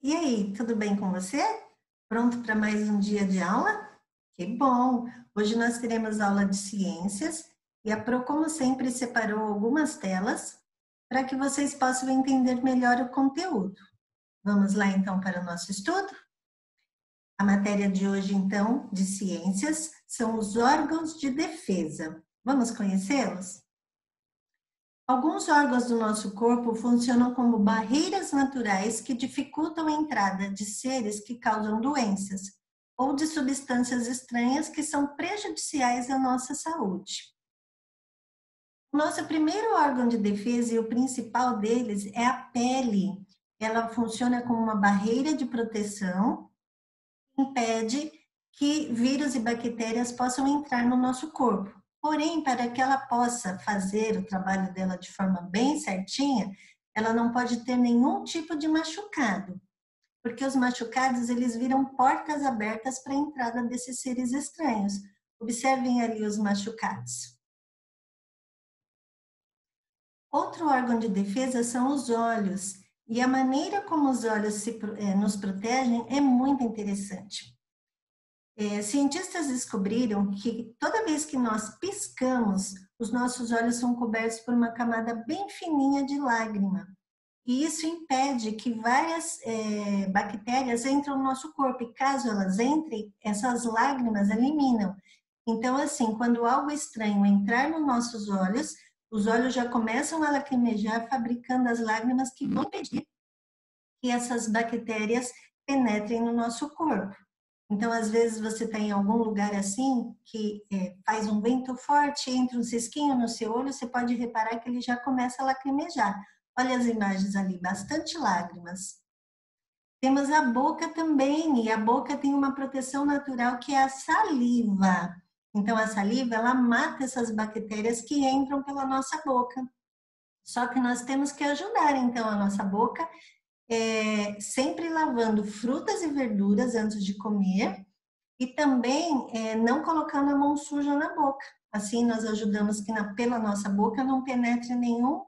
E aí, tudo bem com você? Pronto para mais um dia de aula? Que bom! Hoje nós teremos aula de ciências e a Pro, como sempre, separou algumas telas para que vocês possam entender melhor o conteúdo. Vamos lá então para o nosso estudo? A matéria de hoje, então, de ciências, são os órgãos de defesa. Vamos conhecê-los? Alguns órgãos do nosso corpo funcionam como barreiras naturais que dificultam a entrada de seres que causam doenças ou de substâncias estranhas que são prejudiciais à nossa saúde. O nosso primeiro órgão de defesa e o principal deles é a pele. Ela funciona como uma barreira de proteção, que impede que vírus e bactérias possam entrar no nosso corpo. Porém, para que ela possa fazer o trabalho dela de forma bem certinha, ela não pode ter nenhum tipo de machucado, porque os machucados eles viram portas abertas para a entrada desses seres estranhos. Observem ali os machucados. Outro órgão de defesa são os olhos, e a maneira como os olhos nos protegem é muito interessante. Cientistas descobriram que toda vez que nós piscamos, os nossos olhos são cobertos por uma camada bem fininha de lágrima. E isso impede que várias bactérias entrem no nosso corpo. E caso elas entrem, essas lágrimas eliminam. Então, assim, quando algo estranho entrar nos nossos olhos, os olhos já começam a lacrimejar, fabricando as lágrimas que vão impedir que essas bactérias penetrem no nosso corpo. Então, às vezes, você está em algum lugar assim, que faz um vento forte, entra um cisquinho no seu olho, você pode reparar que ele já começa a lacrimejar. Olha as imagens ali, bastante lágrimas. Temos a boca também, e a boca tem uma proteção natural que é a saliva. Então, a saliva, ela mata essas bactérias que entram pela nossa boca. Só que nós temos que ajudar, então, a nossa boca sempre lavando frutas e verduras antes de comer e também não colocando a mão suja na boca. Assim nós ajudamos que pela nossa boca não penetre nenhuma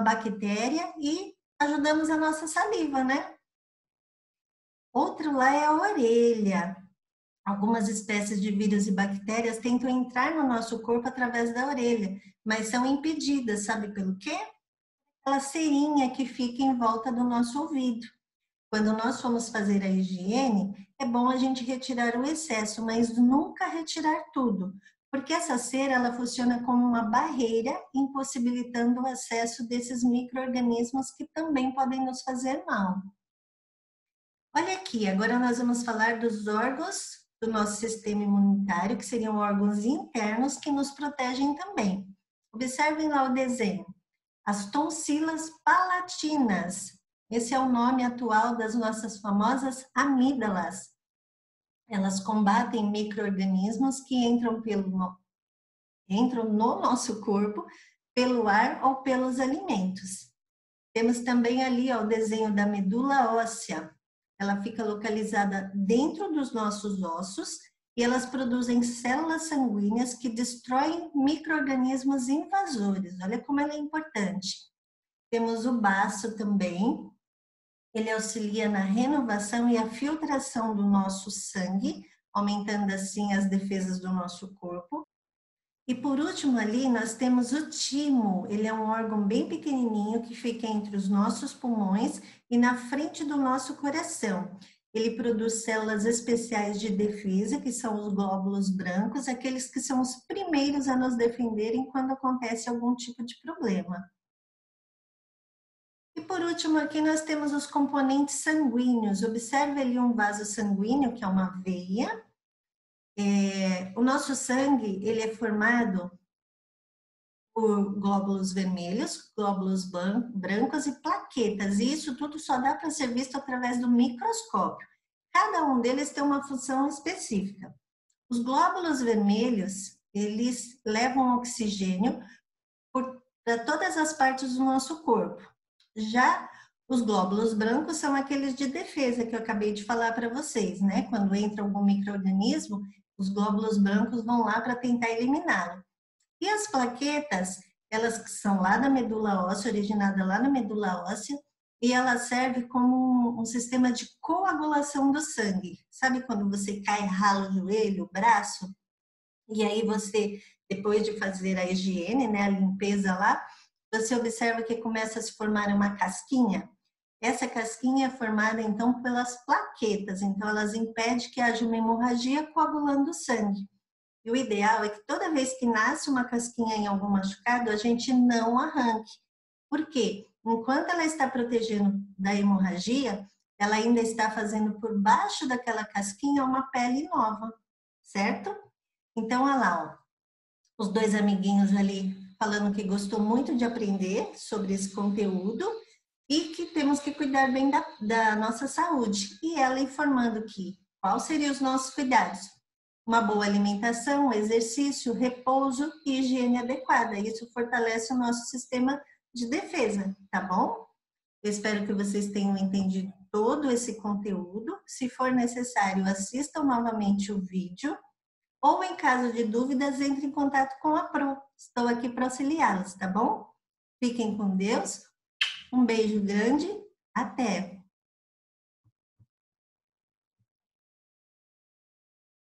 bactéria e ajudamos a nossa saliva, né? Outro lá é a orelha. Algumas espécies de vírus e bactérias tentam entrar no nosso corpo através da orelha, mas são impedidas, sabe pelo quê? Aquela cerinha que fica em volta do nosso ouvido. Quando nós formos fazer a higiene, é bom a gente retirar o excesso, mas nunca retirar tudo, porque essa cera ela funciona como uma barreira, impossibilitando o acesso desses micro-organismos que também podem nos fazer mal. Olha aqui, agora nós vamos falar dos órgãos do nosso sistema imunitário, que seriam órgãos internos que nos protegem também. Observem lá o desenho. As tonsilas palatinas. Esse é o nome atual das nossas famosas amígdalas. Elas combatem micro-organismos que entram no nosso corpo pelo ar ou pelos alimentos. Temos também ali o desenho da medula óssea. Ela fica localizada dentro dos nossos ossos e elas produzem células sanguíneas que destroem micro-organismos invasores. Olha como ela é importante. Temos o baço também. Ele auxilia na renovação e a filtração do nosso sangue, aumentando assim as defesas do nosso corpo. E por último ali nós temos o timo. Ele é um órgão bem pequenininho que fica entre os nossos pulmões e na frente do nosso coração. Ele produz células especiais de defesa, que são os glóbulos brancos, aqueles que são os primeiros a nos defenderem quando acontece algum tipo de problema. E por último aqui nós temos os componentes sanguíneos. Observe ali um vaso sanguíneo, que é uma veia. O nosso sangue, ele é formado por glóbulos vermelhos, glóbulos brancos e plaquetas. E isso tudo só dá para ser visto através do microscópio. Cada um deles tem uma função específica. Os glóbulos vermelhos, eles levam oxigênio para todas as partes do nosso corpo. Já os glóbulos brancos são aqueles de defesa que eu acabei de falar para vocês, né? Quando entra algum micro-organismo, os glóbulos brancos vão lá para tentar eliminá-lo. E as plaquetas, elas que são lá da medula óssea, originada lá na medula óssea, e ela serve como um sistema de coagulação do sangue. Sabe quando você cai, rala o joelho, o braço, e aí você, depois de fazer a higiene, né, a limpeza lá, você observa que começa a se formar uma casquinha. Essa casquinha é formada, então, pelas plaquetas, então elas impedem que haja uma hemorragia coagulando o sangue. E o ideal é que toda vez que nasce uma casquinha em algum machucado, a gente não arranque. Por quê? Enquanto ela está protegendo da hemorragia, ela ainda está fazendo por baixo daquela casquinha uma pele nova, certo? Então, olha lá, ó, os dois amiguinhos ali falando que gostou muito de aprender sobre esse conteúdo e que temos que cuidar bem da nossa saúde. E ela informando que quais seriam os nossos cuidados? Uma boa alimentação, exercício, repouso e higiene adequada. Isso fortalece o nosso sistema de defesa, tá bom? Eu espero que vocês tenham entendido todo esse conteúdo. Se for necessário, assistam novamente o vídeo ou, em caso de dúvidas, entre em contato com a Pro. Estou aqui para auxiliá-los, tá bom? Fiquem com Deus. Um beijo grande. Até!